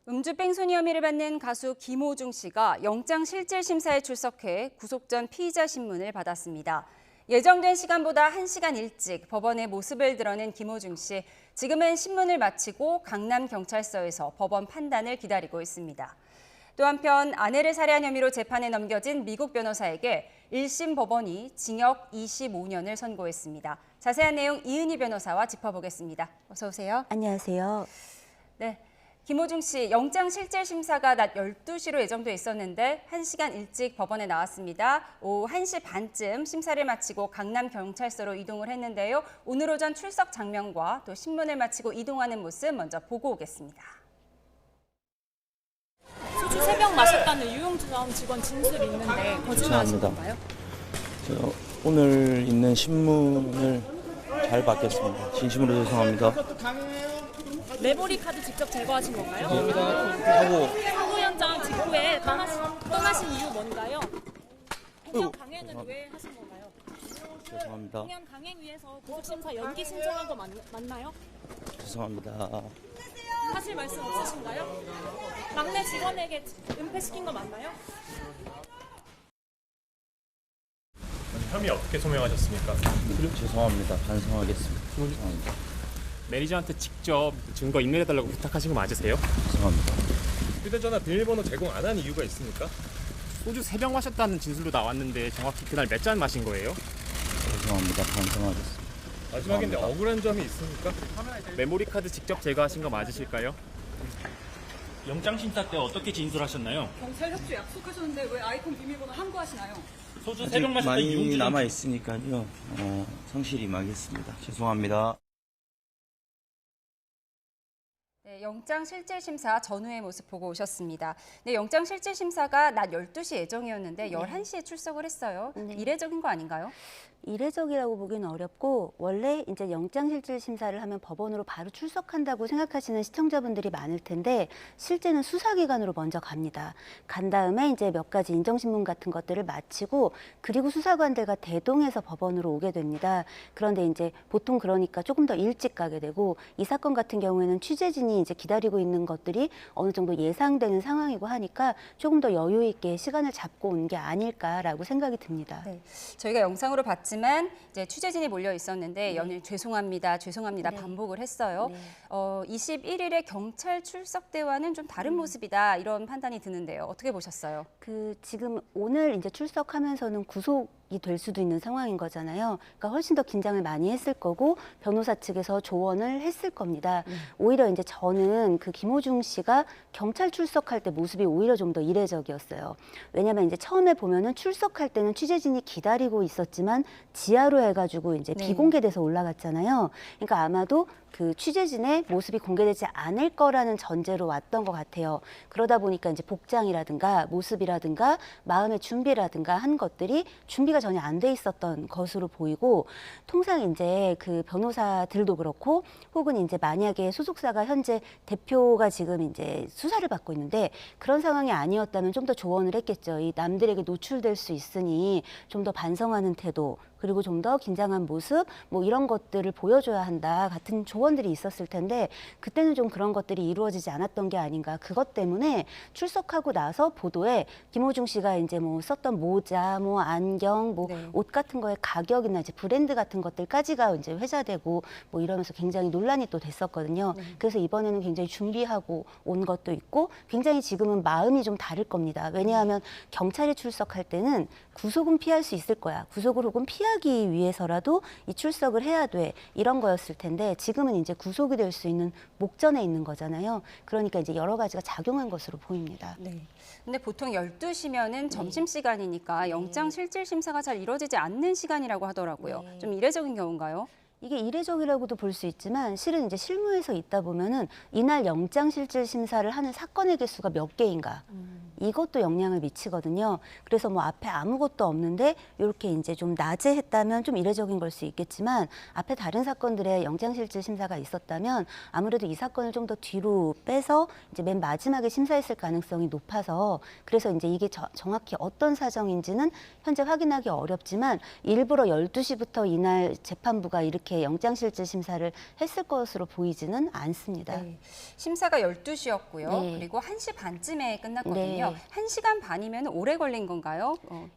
음주 뺑소니 혐의를 받는 가수 김호중 씨가 영장실질심사에 출석해 구속 전 피의자 신문을 받았습니다. 예정된 시간보다 1시간 일찍 법원에 모습을 드러낸 김호중 씨. 지금은 신문을 마치고 강남경찰서에서 법원 판단을 기다리고 있습니다. 또 한편 아내를 살해한 혐의로 재판에 넘겨진 미국 변호사에게 1심 법원이 징역 25년을 선고했습니다. 자세한 내용 이은희 변호사와 짚어보겠습니다. 어서 오세요. 안녕하세요. 네. 김호중 씨 영장실질심사가 낮 12시로 예정돼 있었는데 1시간 일찍 법원에 나왔습니다. 오후 1시 반쯤 심사를 마치고 강남경찰서로 이동을 했는데요. 오늘 오전 출석 장면과 또 신문을 마치고 이동하는 모습 먼저 보고 오겠습니다. 소주 3병 마셨다는 유흥점 직원 진술이 있는데 거짓말하신 건가요? 오늘 있는 신문을 잘 받겠습니다. 진심으로 죄송합니다. 메모리 카드 직접 제거하신 건가요? 하고 사고 현장 직후에 떠나신 이유 뭔가요? 공연 강행은 왜 하신 건가요? 죄송합니다. 공연 강행 위해서 구속심사 연기 신청한 거 맞나요? 죄송합니다. 하실 말씀 없으신가요? 막내 직원에게 은폐시킨 거 맞나요? 혐의 어떻게 소명하셨습니까? 죄송합니다. 반성하겠습니다. 죄송합니다. 매니저한테 직접 증거 인멸해달라고 부탁하신 거 맞으세요? 죄송합니다. 휴대전화 비밀번호 제공 안 한 이유가 있습니까? 소주 3병 마셨다는 진술도 나왔는데 정확히 그날 몇 잔 마신 거예요? 죄송합니다. 반성하겠습니다. 마지막인데 억울한 점이 있습니까? 메모리 카드 직접 제거하신 거 맞으실까요? 영장심사 때 어떻게 진술하셨나요? 경찰 협조 약속하셨는데 왜 아이폰 비밀번호 함구하시나요? 소주 아직 3병 마셨다 많이 이용주 남아 있으니까요. 성실히 임하겠습니다. 죄송합니다. 네, 영장실질심사 전후의 모습 보고 오셨습니다. 네, 영장실질심사가 낮 12시 예정이었는데 11시에 출석을 했어요. 네. 이례적인 거 아닌가요? 이례적이라고 보기는 어렵고 원래 이제 영장실질심사를 하면 법원으로 바로 출석한다고 생각하시는 시청자분들이 많을 텐데 실제는 수사기관으로 먼저 갑니다. 간 다음에 이제 몇 가지 인정신문 같은 것들을 마치고 그리고 수사관들과 대동해서 법원으로 오게 됩니다. 그런데 이제 보통 그러니까 조금 더 일찍 가게 되고 이 사건 같은 경우에는 취재진이 이제 기다리고 있는 것들이 어느 정도 예상되는 상황이고 하니까 조금 더 여유 있게 시간을 잡고 온 게 아닐까라고 생각이 듭니다. 네, 저희가 영상으로 봤지만 이제 취재진이 몰려 있었는데 연일 죄송합니다, 죄송합니다 네. 반복을 했어요. 네. 21일에 경찰 출석 때와는 좀 다른 모습이다 이런 판단이 드는데요. 어떻게 보셨어요? 지금 오늘 이제 출석하면서는 구속이 될 수도 있는 상황인 거잖아요. 그러니까 훨씬 더 긴장을 많이 했을 거고 변호사 측에서 조언을 했을 겁니다. 오히려 이제 저는 그 김호중 씨가 경찰 출석할 때 모습이 오히려 좀 더 이례적이었어요. 왜냐하면 이제 처음에 보면은 출석할 때는 취재진이 기다리고 있었지만 지하로 해가지고 이제 네. 비공개돼서 올라갔잖아요. 그러니까 아마도 그 취재진의 모습이 공개되지 않을 거라는 전제로 왔던 것 같아요. 그러다 보니까 이제 복장이라든가 모습이라든가 마음의 준비라든가 한 것들이 준비가 전혀 안 돼 있었던 것으로 보이고 통상 이제 그 변호사들도 그렇고 혹은 이제 만약에 소속사가 현재 대표가 지금 이제 수사를 받고 있는데 그런 상황이 아니었다면 좀 더 조언을 했겠죠. 이 남들에게 노출될 수 있으니 좀 더 반성하는 태도 그리고 좀 더 긴장한 모습 뭐 이런 것들을 보여줘야 한다 같은 조언들이 있었을 텐데 그때는 좀 그런 것들이 이루어지지 않았던 게 아닌가. 그것 때문에 출석하고 나서 보도에 김호중 씨가 이제 뭐 썼던 모자, 뭐 안경, 뭐 네. 옷 같은 거에 가격이나 이제 브랜드 같은 것들까지가 이제 회자되고 뭐 이러면서 굉장히 논란이 또 됐었거든요. 그래서 이번에는 굉장히 준비하고 온 것도 있고 굉장히 지금은 마음이 좀 다를 겁니다. 왜냐하면 경찰에 출석할 때는 구속은 피할 수 있을 거야. 구속을 혹은 피하기 위해서라도 이 출석을 해야 돼. 이런 거였을 텐데 지금은 이제 구속이 될 수 있는 목전에 있는 거잖아요. 그러니까 이제 여러 가지가 작용한 것으로 보입니다. 네. 근데 보통 12시면은 점심시간이니까 영장실질심사가 잘 이루어지지 않는 시간이라고 하더라고요. 네. 좀 이례적인 경우인가요? 이게 이례적이라고도 볼 수 있지만 실은 이제 실무에서 있다 보면은 이날 영장실질심사를 하는 사건의 개수가 몇 개인가 이것도 영향을 미치거든요. 그래서 뭐 앞에 아무것도 없는데 이렇게 이제 좀 낮에 했다면 좀 이례적인 걸 수 있겠지만 앞에 다른 사건들의 영장실질 심사가 있었다면 아무래도 이 사건을 좀 더 뒤로 빼서 이제 맨 마지막에 심사했을 가능성이 높아서 그래서 이제 이게 정확히 어떤 사정인지는 현재 확인하기 어렵지만 일부러 12시부터 이날 재판부가 이렇게 영장실질 심사를 했을 것으로 보이지는 않습니다. 네. 심사가 12시였고요. 네. 그리고 1시 반쯤에 끝났거든요. 네. 1시간 반이면 오래 걸린 건가요?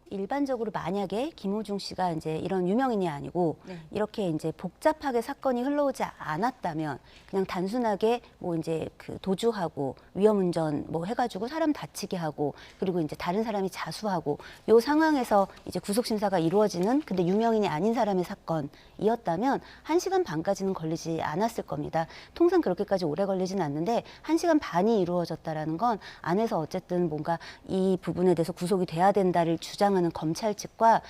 일반적으로 만약에 김호중 씨가 이제 이런 유명인이 아니고 네. 이렇게 이제 복잡하게 사건이 흘러오지 않았다면 그냥 단순하게 뭐 이제 그 도주하고 위험운전 뭐 해가지고 사람 다치게 하고 그리고 이제 다른 사람이 자수하고 요 상황에서 이제 구속심사가 이루어지는 근데 유명인이 아닌 사람의 사건이었다면 1시간 반까지는 걸리지 않았을 겁니다. 통상 그렇게까지 오래 걸리진 않는데 1시간 반이 이루어졌다라는 건 안에서 어쨌든 뭔가 이 부분에 대해서 구속이 돼야 된다를 주장하는 검찰 측과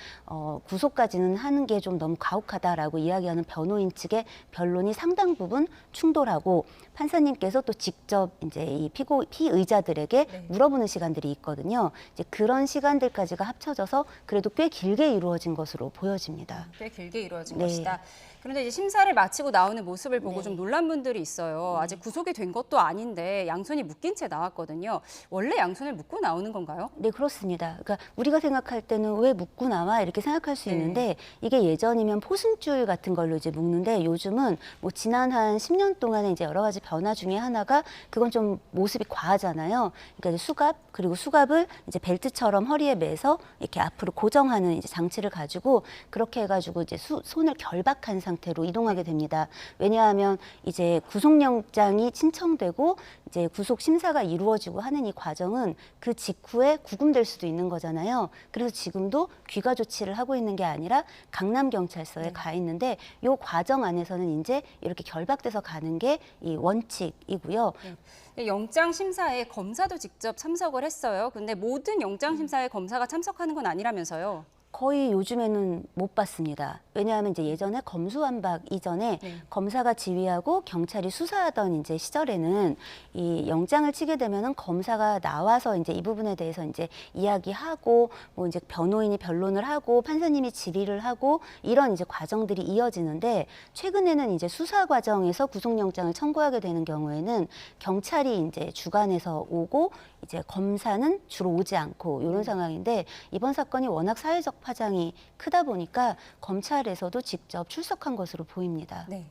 구속까지는 하는 게 좀 너무 가혹하다라고 이야기하는 변호인 측의 변론이 상당 부분 충돌하고 판사님께서 또 직접 이제 이 피의자들에게 네. 물어보는 시간들이 있거든요. 이제 그런 시간들까지가 합쳐져서 그래도 꽤 길게 이루어진 것으로 보여집니다. 꽤 길게 이루어진 네. 것이다. 그런데 이제 심사를 마치고 나오는 모습을 보고 네. 좀 놀란 분들이 있어요. 아직 구속이 된 것도 아닌데 양손이 묶인 채 나왔거든요. 원래 양손을 묶고 나오는 건가요? 네, 그렇습니다. 그러니까 우리가 생각할 때는 왜 묶고 나와 이렇게 생각할 수 네. 있는데 이게 예전이면 포승줄 같은 걸로 이제 묶는데 요즘은 뭐 지난 한 10년 동안에 이제 여러 가지 변화 중에 하나가 그건 좀 모습이 과하잖아요. 그러니까 이제 수갑 그리고 수갑을 이제 벨트처럼 허리에 매서 이렇게 앞으로 고정하는 이제 장치를 가지고 그렇게 해가지고 이제 손을 결박한 상태로 이동하게 됩니다. 왜냐하면 이제 구속영장이 신청되고 이제 구속 심사가 이루어지고 하는 이 과정은 그 직후에 구금될 수도 있는 거잖아요. 그래서 지금도 귀가 조치를 하고 있는 게 아니라 강남경찰서에 가 있는데 이 과정 안에서는 이제 이렇게 결박돼서 가는 게 이 원칙이고요. 영장 심사에 검사도 직접 참석을 했어요. 근데 모든 영장 심사에 검사가 참석하는 건 아니라면서요. 거의 요즘에는 못 봤습니다. 왜냐하면 이제 예전에 검수완박 이전에 네. 검사가 지휘하고 경찰이 수사하던 이제 시절에는 이 영장을 치게 되면은 검사가 나와서 이제 이 부분에 대해서 이제 이야기하고 뭐 이제 변호인이 변론을 하고 판사님이 질의를 하고 이런 이제 과정들이 이어지는데 최근에는 이제 수사 과정에서 구속영장을 청구하게 되는 경우에는 경찰이 이제 주관해서 오고 이제 검사는 주로 오지 않고 이런 상황인데 이번 사건이 워낙 사회적 파장이 크다 보니까 검찰에서도 직접 출석한 것으로 보입니다. 네,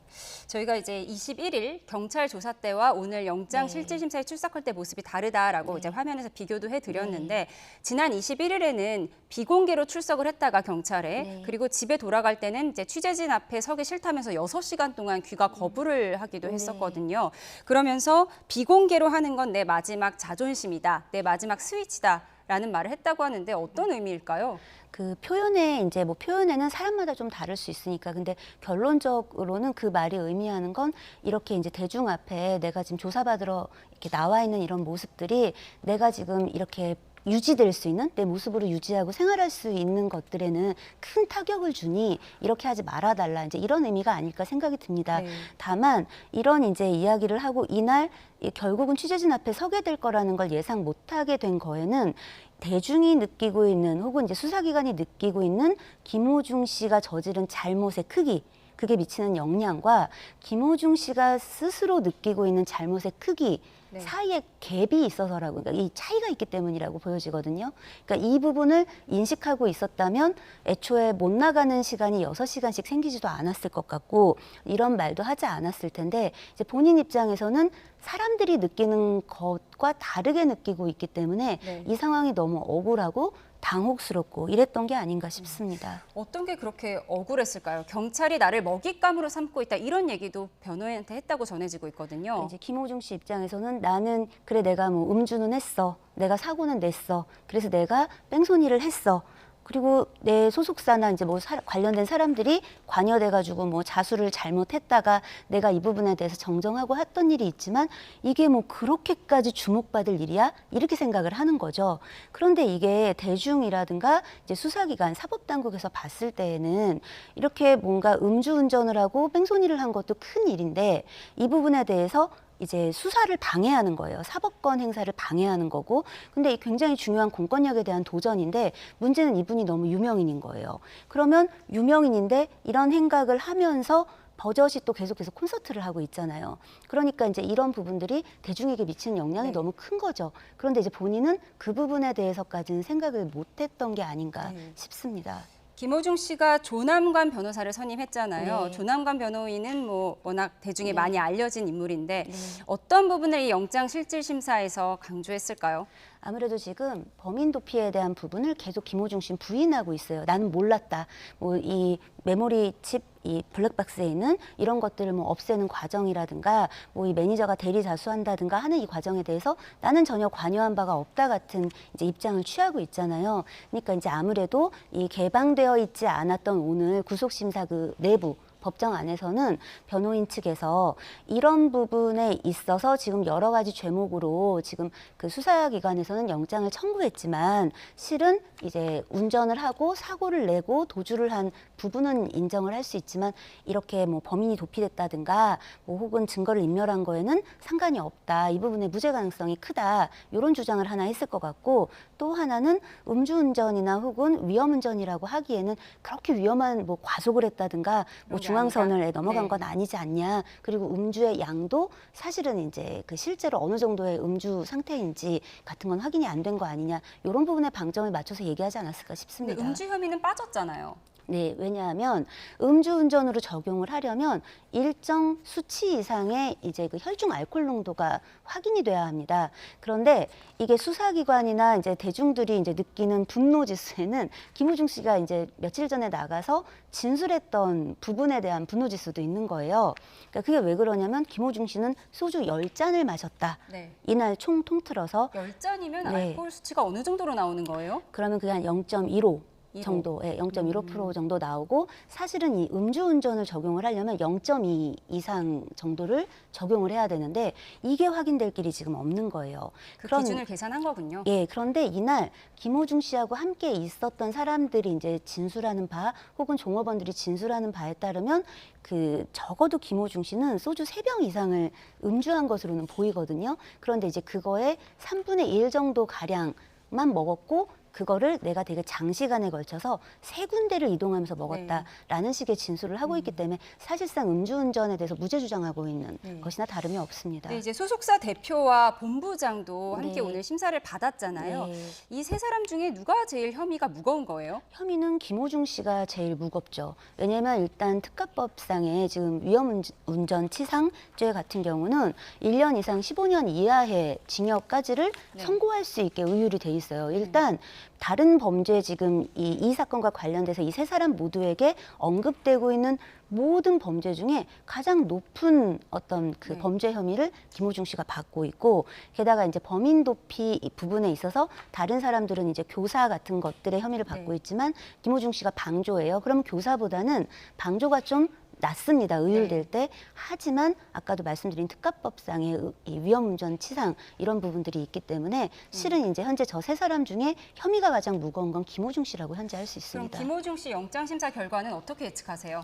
저희가 이제 21일 경찰 조사 때와 오늘 영장 네. 실질 심사에 출석할 때 모습이 다르다라고 이제 화면에서 비교도 해드렸는데 지난 21일에는 비공개로 출석을 했다가 경찰에 네. 그리고 집에 돌아갈 때는 이제 취재진 앞에 서기 싫다면서 6시간 동안 귀가 거부를 하기도 했었거든요. 그러면서 비공개로 하는 건 내 마지막 자존심이다, 내 마지막 스위치다라는 말을 했다고 하는데 어떤 의미일까요? 그 표현에 이제 뭐 표현에는 사람마다 좀 다를 수 있으니까 근데 결론적으로는 그 말이 의미하는 건 이렇게 이제 대중 앞에 내가 지금 조사받으러 이렇게 나와 있는 이런 모습들이 내가 지금 이렇게 유지될 수 있는 내 모습으로 유지하고 생활할 수 있는 것들에는 큰 타격을 주니 이렇게 하지 말아달라 이제 이런 의미가 아닐까 생각이 듭니다. 네. 다만 이런 이제 이야기를 하고 이날 결국은 취재진 앞에 서게 될 거라는 걸 예상 못하게 된 거에는 대중이 느끼고 있는 혹은 이제 수사기관이 느끼고 있는 김호중 씨가 저지른 잘못의 크기 그게 미치는 영향과 김호중 씨가 스스로 느끼고 있는 잘못의 크기 네. 사이에 갭이 있어서라고 그러니까 이 차이가 있기 때문이라고 보여지거든요. 그러니까 이 부분을 인식하고 있었다면 애초에 못 나가는 시간이 6시간씩 생기지도 않았을 것 같고 이런 말도 하지 않았을 텐데 이제 본인 입장에서는 사람들이 느끼는 것과 다르게 느끼고 있기 때문에 네. 이 상황이 너무 억울하고 당혹스럽고 이랬던 게 아닌가 싶습니다. 어떤 게 그렇게 억울했을까요? 경찰이 나를 먹잇감으로 삼고 있다 이런 얘기도 변호인한테 했다고 전해지고 있거든요. 이제 김호중 씨 입장에서는 나는 그래 내가 뭐 음주는 했어, 내가 사고는 냈어, 그래서 내가 뺑소니를 했어. 그리고 내 소속사나 이제 뭐 관련된 사람들이 관여돼가지고 뭐 자수를 잘못했다가 내가 이 부분에 대해서 정정하고 했던 일이 있지만 이게 뭐 그렇게까지 주목받을 일이야? 이렇게 생각을 하는 거죠. 그런데 이게 대중이라든가 이제 수사기관, 사법당국에서 봤을 때에는 이렇게 뭔가 음주운전을 하고 뺑소니를 한 것도 큰 일인데 이 부분에 대해서 이제 수사를 방해하는 거예요. 사법권 행사를 방해하는 거고. 근데 이 굉장히 중요한 공권력에 대한 도전인데 문제는 이분이 너무 유명인인 거예요. 그러면 유명인인데 이런 행각을 하면서 버젓이 또 계속해서 콘서트를 하고 있잖아요. 그러니까 이제 이런 부분들이 대중에게 미치는 영향이 너무 큰 거죠. 그런데 이제 본인은 그 부분에 대해서까지는 생각을 못했던 게 아닌가 싶습니다. 김호중 씨가 조남관 변호사를 선임했잖아요. 네. 조남관 변호인은 뭐 워낙 대중에 많이 알려진 인물인데 어떤 부분을 이 영장실질심사에서 강조했을까요? 아무래도 지금 범인 도피에 대한 부분을 계속 김호중 씨는 부인하고 있어요. 나는 몰랐다. 뭐 이 메모리 칩, 이 블랙박스에 있는 이런 것들을 뭐 없애는 과정이라든가 뭐 이 매니저가 대리 자수한다든가 하는 이 과정에 대해서 나는 전혀 관여한 바가 없다 같은 이제 입장을 취하고 있잖아요. 그러니까 이제 아무래도 이 개방되어 있지 않았던 오늘 구속심사 그 내부 법정 안에서는 변호인 측에서 이런 부분에 있어서 지금 여러 가지 죄목으로 지금 그 수사기관에서는 영장을 청구했지만 실은 이제 운전을 하고 사고를 내고 도주를 한 부분은 인정을 할 수 있지만 이렇게 뭐 범인이 도피됐다든가 뭐 혹은 증거를 인멸한 거에는 상관이 없다. 이 부분에 무죄 가능성이 크다. 이런 주장을 하나 했을 것 같고 또 하나는 음주운전이나 혹은 위험운전이라고 하기에는 그렇게 위험한 뭐 과속을 했다든가 뭐 중앙선을 넘어간 건 아니지 않냐. 그리고 음주의 양도 사실은 이제 그 실제로 어느 정도의 음주 상태인지 같은 건 확인이 안 된 거 아니냐. 이런 부분에 방점을 맞춰서 얘기하지 않았을까 싶습니다. 근데 음주 혐의는 빠졌잖아요. 네, 왜냐하면 음주운전으로 적용을 하려면 일정 수치 이상의 이제 그 혈중 알코올 농도가 확인이 돼야 합니다. 그런데 이게 수사기관이나 이제 대중들이 이제 느끼는 분노 지수에는 김호중 씨가 이제 며칠 전에 나가서 진술했던 부분에 대한 분노 지수도 있는 거예요. 그러니까 그게 왜 그러냐면 김호중 씨는 소주 10잔을 마셨다. 네. 이날 총 통틀어서 10잔이면 네. 알코올 수치가 어느 정도로 나오는 거예요? 그러면 그게 한 0.15 정도, 0.15% 정도 나오고 사실은 이 음주운전을 적용을 하려면 0.2 이상 정도를 적용을 해야 되는데 이게 확인될 길이 지금 없는 거예요. 그 기준을 계산한 거군요. 예, 그런데 이날 김호중 씨하고 함께 있었던 사람들이 이제 진술하는 바 혹은 종업원들이 진술하는 바에 따르면 그 적어도 김호중 씨는 소주 3병 이상을 음주한 것으로는 보이거든요. 그런데 이제 그거에 3분의 1 정도 가량만 먹었고 그거를 내가 되게 장시간에 걸쳐서 3군데를 이동하면서 먹었다라는 식의 진술을 하고 있기 때문에 사실상 음주운전에 대해서 무죄 주장하고 있는 것이나 다름이 없습니다. 네, 이제 소속사 대표와 본부장도 함께 네. 오늘 심사를 받았잖아요. 네. 이 세 사람 중에 누가 제일 혐의가 무거운 거예요? 혐의는 김호중 씨가 제일 무겁죠. 왜냐하면 일단 특가법상에 지금 위험운전치상죄 같은 경우는 1년 이상 15년 이하의 징역까지를 선고할 수 있게 의율이 돼 있어요. 일단 다른 범죄 지금 이 사건과 관련돼서 이 세 사람 모두에게 언급되고 있는 모든 범죄 중에 가장 높은 어떤 그 범죄 혐의를 김호중 씨가 받고 있고 게다가 이제 범인 도피 이 부분에 있어서 다른 사람들은 이제 교사 같은 것들의 혐의를 받고 있지만 김호중 씨가 방조예요. 그럼 교사보다는 방조가 좀 낮습니다. 의율될 때. 하지만 아까도 말씀드린 특가법상의 이 위험운전치상 이런 부분들이 있기 때문에 실은 이제 현재 저 세 사람 중에 혐의가 가장 무거운 건 김호중 씨라고 현재 할 수 그럼 있습니다. 김호중 씨 영장심사 결과는 어떻게 예측하세요?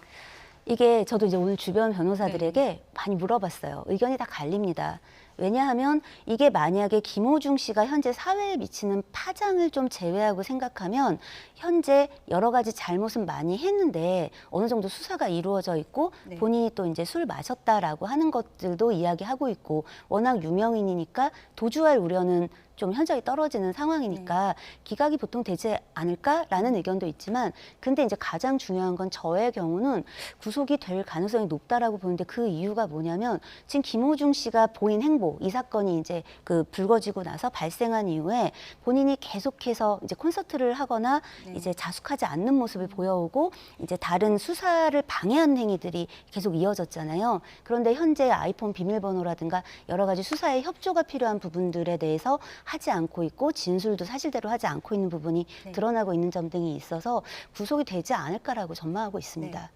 이게 저도 이제 오늘 주변 변호사들에게 많이 물어봤어요. 의견이 다 갈립니다. 왜냐하면 이게 만약에 김호중 씨가 현재 사회에 미치는 파장을 좀 제외하고 생각하면 현재 여러 가지 잘못은 많이 했는데 어느 정도 수사가 이루어져 있고 본인이 또 이제 술 마셨다라고 하는 것들도 이야기하고 있고 워낙 유명인이니까 도주할 우려는 좀 현저히 떨어지는 상황이니까 기각이 보통 되지 않을까라는 의견도 있지만 근데 이제 가장 중요한 건 저의 경우는 구속이 될 가능성이 높다라고 보는데 그 이유가 뭐냐면 지금 김호중 씨가 보인 행보 이 사건이 이제 그 불거지고 나서 발생한 이후에 본인이 계속해서 이제 콘서트를 하거나 이제 자숙하지 않는 모습을 보여오고 이제 다른 수사를 방해하는 행위들이 계속 이어졌잖아요. 그런데 현재 아이폰 비밀번호라든가 여러 가지 수사에 협조가 필요한 부분들에 대해서 하지 않고 있고 진술도 사실대로 하지 않고 있는 부분이 드러나고 있는 점 등이 있어서 구속이 되지 않을까라고 전망하고 있습니다.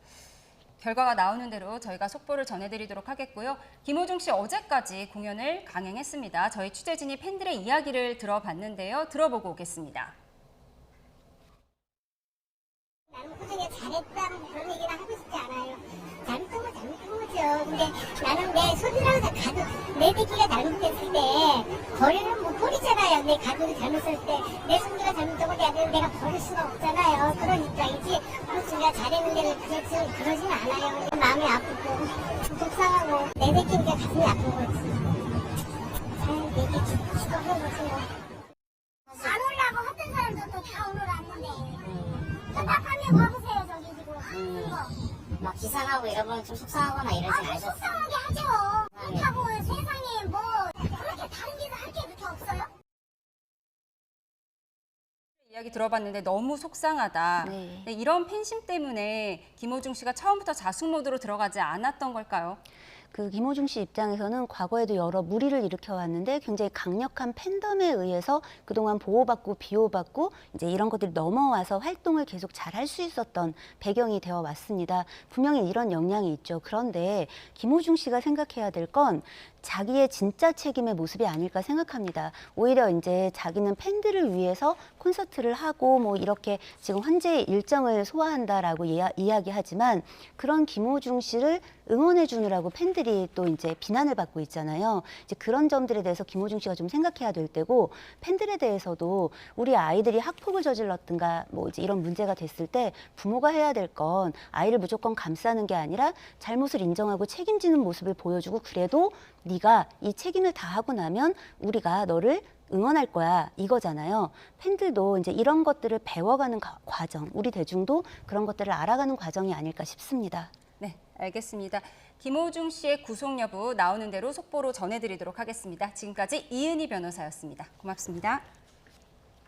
결과가 나오는 대로 저희가 속보를 전해드리도록 하겠고요. 김호중 씨 어제까지 공연을 강행했습니다. 저희 취재진이 팬들의 이야기를 들어봤는데요. 들어보고 오겠습니다. 나는 꾸준히 잘했다는 그런 얘기를 하고 싶지 않아요. 잘했던 건 잘못한 거지 하죠. 근데 나는 내 손이랑 가족, 내 새끼가 잘못했을 때 버리는 못 버리잖아요. 내 가족이 잘못했을 때 내 손주가 잘못하고 내 아들을 내가 버릴 수가 없잖아요. 그런 입장이지. 우리가 잘했는데 그러진 않아요. 마음이 아프고 속상하고 내 새끼니까 가슴이 아픈 거지. 내 새끼 죽어본 거지 뭐. 안 오려고 했던 사람들도 다 오늘 왔는데 답답하면 봐보세요. 저기 지금 막 기상하고 이러면 좀 속상하거나 이러진 않으셨어요? 속상하게 하죠. 그렇다고 세상에 뭐 그렇게 다른 데서 할 게 그렇게 없어요? 이야기 들어봤는데 너무 속상하다. 네. 네, 이런 팬심 때문에 김호중 씨가 처음부터 자숙 모드로 들어가지 않았던 걸까요? 그 김호중 씨 입장에서는 과거에도 여러 무리를 일으켜왔는데 굉장히 강력한 팬덤에 의해서 그동안 보호받고 비호받고 이제 이런 것들이 넘어와서 활동을 계속 잘 할 수 있었던 배경이 되어 왔습니다. 분명히 이런 영향이 있죠. 그런데 김호중 씨가 생각해야 될 건 자기의 진짜 책임의 모습이 아닐까 생각합니다. 오히려 이제 자기는 팬들을 위해서 콘서트를 하고 뭐 이렇게 지금 현재 일정을 소화한다라고 이야기하지만 그런 김호중 씨를 응원해 주느라고 팬들이 또 이제 비난을 받고 있잖아요. 이제 그런 점들에 대해서 김호중 씨가 좀 생각해야 될 때고 팬들에 대해서도 우리 아이들이 학폭을 저질렀든가 뭐 이제 이런 문제가 됐을 때 부모가 해야 될 건 아이를 무조건 감싸는 게 아니라 잘못을 인정하고 책임지는 모습을 보여주고 그래도 네가 이 책임을 다하고 나면 우리가 너를 응원할 거야 이거잖아요. 팬들도 이제 이런 것들을 배워가는 과정, 우리 대중도 그런 것들을 알아가는 과정이 아닐까 싶습니다. 네, 알겠습니다. 김호중 씨의 구속 여부 나오는 대로 속보로 전해드리도록 하겠습니다. 지금까지 이은희 변호사였습니다. 고맙습니다.